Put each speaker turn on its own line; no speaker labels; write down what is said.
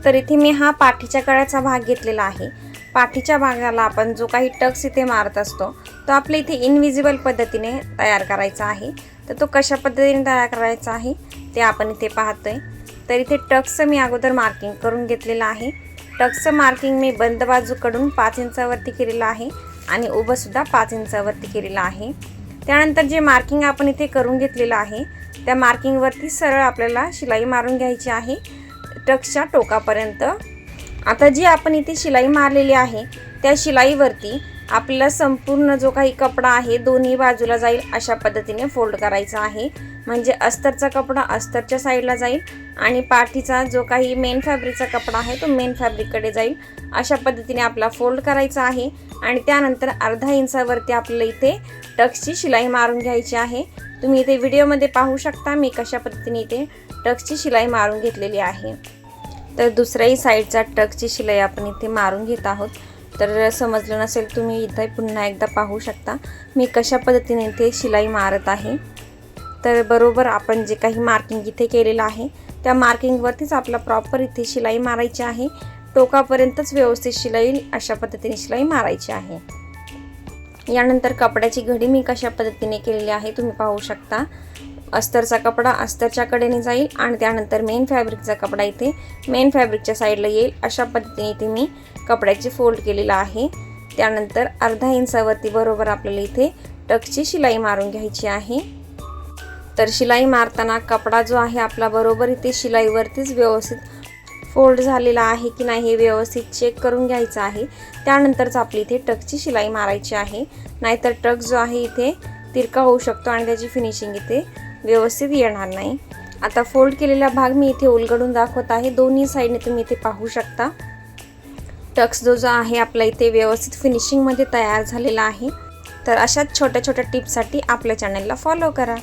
तर इथे मी हा पाठीच्या गळ्याचा भाग घेतलेला आहे। पाठीच्या भागाला आपण जो काही टक्स इथे मारत असतो तो आपल्या इथे इनविजिबल पद्धतीने तयार करायचा आहे। तर तो कशा पद्धतीने तयार करायचा आहे ते आपण इथे पाहतोय। तर इथे टक्सचं मी अगोदर मार्किंग करून घेतलेलं आहे। टक्सचं मार्किंग मी बंद बाजूकडून 5 इंचावरती केलेलं आहे आणि उभं सुद्धा 5 इंचावरती केलेलं आहे। त्यानंतर जे मार्किंग आपण इथे करून घेतलेलं आहे त्या मार्किंगवरती सरळ आपल्याला शिलाई मारून घ्यायची आहे टक्सच्या टोकापर्यंत। आता जी आपण इथे शिलाई मारलेली आहे त्या शिलाईवरती आपल्याला संपूर्ण जो काही कपडा आहे दोन्ही बाजूला जाईल अशा पद्धतीने फोल्ड करायचा आहे। म्हणजे अस्तरचा कपडा अस्तरच्या साईडला जाईल आणि पाठीचा जो काही मेन फॅब्रिकचा कपडा आहे तो मेन फॅब्रिककडे जाईल अशा पद्धतीने आपला फोल्ड करायचा आहे। आणि त्यानंतर अर्धा इंचावरती आपल्याला इथे टक्सची शिलाई मारून घ्यायची आहे। तुम्ही इथे व्हिडिओमध्ये पाहू शकता मी कशा पद्धतीने इथे टक्सची शिलाई मारून घेतलेली आहे। तर दुसऱ्याही साईडचा टक्सची शिलाई आपण इथे मारून घेत आहोत। तर समजलं नसेल तुम्ही इथे पुन्हा एकदा पाहू शकता मी कशा पद्धतीने इथे शिलाई मारत आहे। तर बरोबर आपण जे काही मार्किंग इथे केलेलं आहे त्या मार्किंगवरतीच आपला प्रॉपर इथे शिलाई मारायची आहे। टोकापर्यंतच व्यवस्थित शिलाई अशा पद्धतीने शिलाई मारायची आहे। यानंतर कपड्याची घडी मी कशा पद्धतीने केलेली आहे तुम्ही पाहू शकता। अस्तरचा कपडा अस्तरच्या कडेने जाईल आणि त्यानंतर मेन फॅब्रिकचा कपडा इथे मेन फॅब्रिकच्या साईडला येईल अशा पद्धतीने इथे मी कपड्याची फोल्ड केलेला आहे। त्यानंतर अर्धा इंचावरती बरोबर आपल्याला इथे टक्सची शिलाई मारून घ्यायची आहे। तर शिलाई मारताना कपडा जो आहे आपला बरोबर इथे शिलाईवरतीच व्यवस्थित फोल्ड झालेला आहे की नाही हे व्यवस्थित चेक करून घ्यायचं आहे। त्यानंतरच आपली इथे टक्सची शिलाई मारायची आहे, नाहीतर टक्स जो आहे इथे तिरका होऊ शकतो आणि त्याची फिनिशिंग इथे व्यवस्थित येणार नाही। आता फोल्ड केलेला भाग मी इथे उलगडून दाखवत आहे। दोन्ही साईडने तुम्ही इथे पाहू शकता टक्स जो आहे आपला इथे व्यवस्थित फिनिशिंगमध्ये तयार झालेला आहे। तर अशाच छोट्या छोट्या टिप्ससाठी आपल्या चॅनलला फॉलो करा।